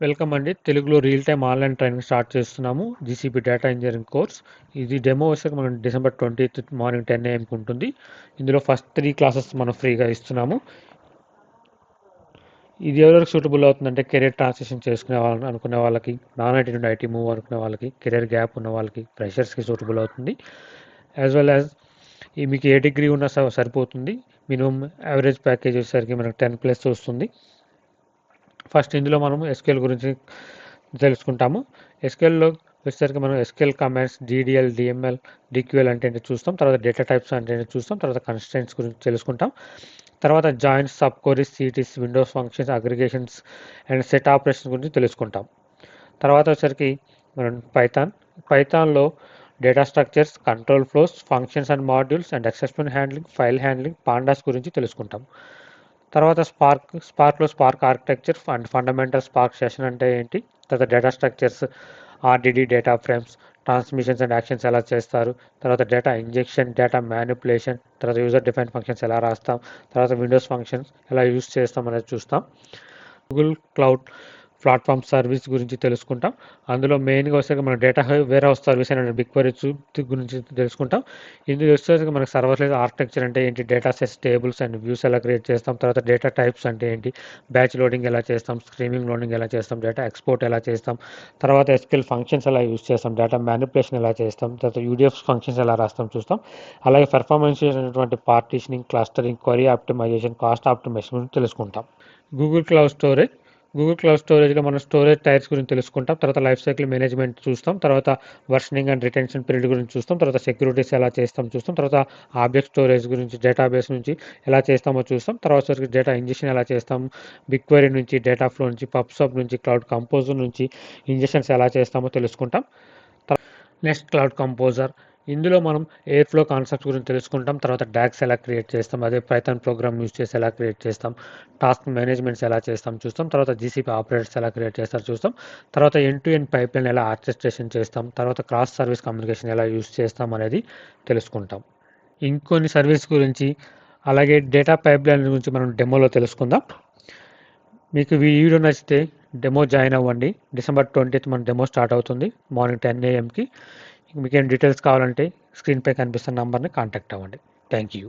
Welcome అండి. తెలుగులో real time online training start చేస్తున్నాము. GCP data engineering course. ఇది డెమో వచ్చేసరికి మనం డిసెంబర్ 20th మార్నింగ్ 10 AM ఉంటుంది. ఇందులో ఫస్ట్ 3 క్లాసెస్ మనం ఫ్రీగా ఇస్తున్నాము. ఇది ఎవరికి సూటబుల్ అవుతుందంటే కెరీర్ ట్రాన్సిషన్ చేసుకునే అనుకునే వాళ్ళకి, నాన్ ఐటీ నుండి ఐటీ మూవ్ అనుకునే వాళ్ళకి, కెరీర్ గ్యాప్ ఉన్న వాళ్ళకి, ఫ్రెషర్స్‌కి సూటబుల్ అవుతుంది. యాజ్ వెల్ యాజ్ మీకు ఏ డిగ్రీ ఉన్నా సరిపోతుంది. మినిమం యావరేజ్ ప్యాకేజ్ వచ్చేసరికి మనకు 10+ వస్తుంది. ఫస్ట్ ఇందులో మనము ఎస్క్యూఎల్ గురించి తెలుసుకుంటాము. ఎస్క్యూఎల్‌లో వచ్చేసరికి మనం ఎస్క్యూఎల్ కమాండ్స్, డీడీఎల్, డీఎంఎల్, డీక్యూఎల్ అంటే ఏంటో చూస్తాం. తర్వాత డేటా టైప్స్ అంటే ఏంటో చూస్తాం. తర్వాత కన్స్ట్రెంట్స్ గురించి తెలుసుకుంటాం. తర్వాత joins, sub queries, CTEs, windows functions, aggregations and set operations గురించి తెలుసుకుంటాం. తర్వాత వచ్చేసరికి మనం పైథాన్లో data structures, control flows, functions and modules and exception handling, file handling, pandas గురించి తెలుసుకుంటాం. తర్వాత స్పార్క్లో spark architecture and fundamental spark session అంటే ఏంటి, తర్వాత data structures, RDD, data frames, transmissions and actions ఎలా చేస్తారు, తర్వాత డేటా ఇంజెక్షన్, డేటా మ్యానిపులేషన్, తర్వాత యూజర్ డిఫైన్ ఫంక్షన్స్ ఎలా రాస్తాం, తర్వాత విండోస్ ఫంక్షన్స్ ఎలా యూజ్ చేస్తాం అనేది చూస్తాం. గూగుల్ క్లౌడ్ ప్లాట్ఫామ్ సర్వీస్ గురించి తెలుసుకుంటాం. అందులో మెయిన్గా వచ్చేసరికి మన డేటా వేర్ హౌస్ సర్వీస్ అనే బిగ్ క్వరీ గురించి తెలుసుకుంటాం. ఇందులో వచ్చేసరికి మనకు సర్వర్లెస్ ఆర్కిటెక్చర్ అంటే ఏంటి, data sets, tables and views ఎలా క్రియేట్ చేస్తాం, తర్వాత డేటా టైప్స్ అంటే ఏంటి, బ్యాచ్ లోడింగ్ ఎలా చేస్తాం, స్ట్రీమింగ్ లోడింగ్ ఎలా చేస్తాం, డేటా ఎక్స్పోర్ట్ ఎలా చేస్తాం, తర్వాత ఎస్క్యూఎల్ ఫంక్షన్స్ ఎలా యూజ్ చేస్తాం, డేటా మ్యానిపులేషన్ ఎలా చేస్తాం, తర్వాత యూడిఎఫ్ ఫంక్షన్స్ ఎలా రాస్తాం చూస్తాం. అలాగే పెర్ఫార్మెన్స్ చేసినటువంటి partitioning, clustering, query optimization, cost optimization గురించి తెలుసుకుంటాం. గూగుల్ క్లౌడ్ స్టోరేజ్లో మనం స్టోరేజ్ టైర్స్ గురించి తెలుసుకుంటాం. తర్వాత లైఫ్ సైకిల్ మేనేజ్మెంట్ చూస్తాం. తర్వాత వర్షనింగ్ అండ్ రిటెన్షన్ పీరియడ్ గురించి చూస్తాం. తర్వాత సెక్యూరిటీస్ ఎలా చేస్తాం చూస్తాం. తర్వాత ఆబ్జెక్ట్ స్టోరేజ్ గురించి, డేటాబేస్ నుంచి ఎలా చేస్తామో చూస్తాం. తర్వాత డేటా ఇంజెక్షన్ ఎలా చేస్తాం, బిగ్ క్వరీ నుంచి, డేటా ఫ్లో నుంచి, పబ్సబ్ నుంచి, క్లౌడ్ కంపోజర్ నుంచి ఇంజెక్షన్స్ ఎలా చేస్తామో తెలుసుకుంటాం. Next cloud composer. ఇందులో మనం ఎయిర్ ఫ్లో కాన్సెప్ట్స్ గురించి తెలుసుకుంటాం. తర్వాత డాగ్స్ ఎలా క్రియేట్ చేస్తాం, అదే పైథాన్ ప్రోగ్రామ్ యూజ్ చేసి ఎలా క్రియేట్ చేస్తాం, టాస్క్ మేనేజ్మెంట్స్ ఎలా చేస్తాం చూస్తాం. తర్వాత జీసీపీ ఆపరేటర్స్ ఎలా క్రియేట్ చేస్తారు చూస్తాం. తర్వాత ఎండ్ టు ఎండ్ పైప్లైన్ ఎలా ఆర్కెస్ట్రేషన్ చేస్తాం, తర్వాత క్రాస్ సర్వీస్ కమ్యూనికేషన్ ఎలా యూజ్ చేస్తాం అనేది తెలుసుకుంటాం. ఇంకొన్ని సర్వీస్ గురించి అలాగే డేటా పైప్లైన్ గురించి మనం డెమోలో తెలుసుకుందాం. మీకు ఈ వీడియో నచ్చితే డెమో జాయిన్ అవ్వండి. డిసెంబర్ 20th మన డెమో స్టార్ట్ అవుతుంది మార్నింగ్ 10 AM. మీకు ఏం డీటెయిల్స్ కావాలంటే స్క్రీన్పై కనిపిస్తున్న నంబర్ని కాంటాక్ట్ అవ్వండి. Thank you.